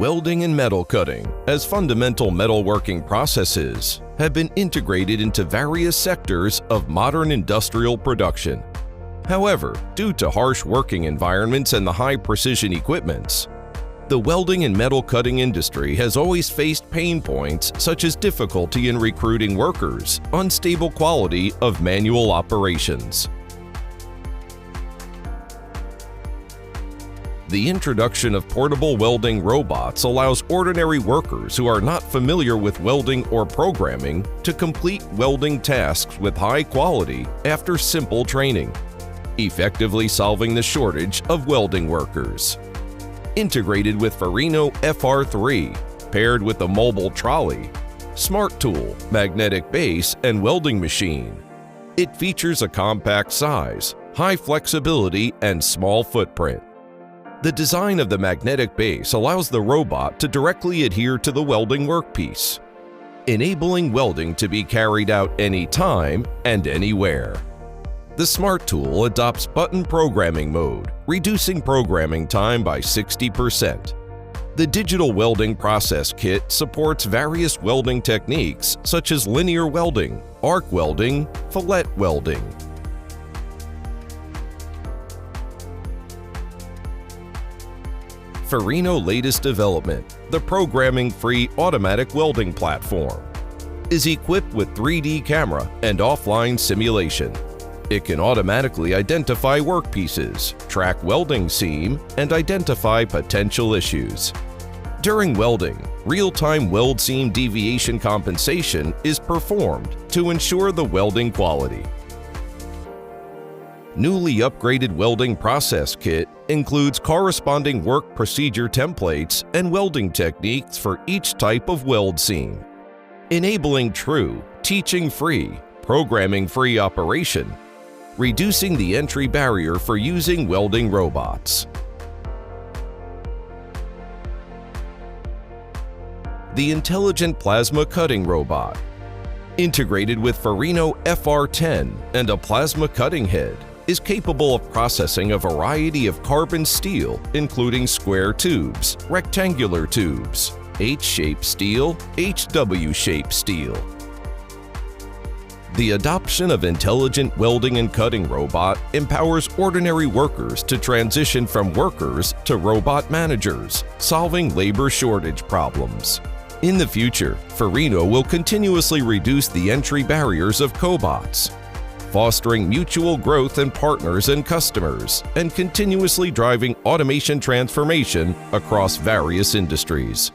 Welding and metal cutting, as fundamental metalworking processes, have been integrated into various sectors of modern industrial production. However, due to harsh working environments and the high-precision equipments, the welding and metal cutting industry has always faced pain points such as difficulty in recruiting workers, unstable quality of manual operations. The introduction of portable welding robots allows ordinary workers who are not familiar with welding or programming to complete welding tasks with high quality after simple training, effectively solving the shortage of welding workers. Integrated with Farino FR3, paired with a mobile trolley, smart tool, magnetic base, and welding machine, it features a compact size, high flexibility, and small footprint. The design of the magnetic base allows the robot to directly adhere to the welding workpiece, enabling welding to be carried out anytime and anywhere. The Smart Tool adopts button programming mode, reducing programming time by 60%. The Digital Welding Process Kit supports various welding techniques such as linear welding, arc welding, fillet welding. Farino latest development, the programming-free automatic welding platform, is equipped with 3D camera and offline simulation. It can automatically identify workpieces, track welding seam, and identify potential issues. During welding, real-time weld seam deviation compensation is performed to ensure the welding quality. Newly upgraded welding process kit includes corresponding work procedure templates and welding techniques for each type of weld seam, enabling true, teaching-free, programming-free operation, reducing the entry barrier for using welding robots. The Intelligent Plasma Cutting Robot, integrated with Farino FR10 and a plasma cutting head, is capable of processing a variety of carbon steel, including square tubes, rectangular tubes, H-shaped steel, HW-shaped steel. The adoption of intelligent welding and cutting robot empowers ordinary workers to transition from workers to robot managers, solving labor shortage problems. In the future, Farino will continuously reduce the entry barriers of cobots, fostering mutual growth in partners and customers, and continuously driving automation transformation across various industries.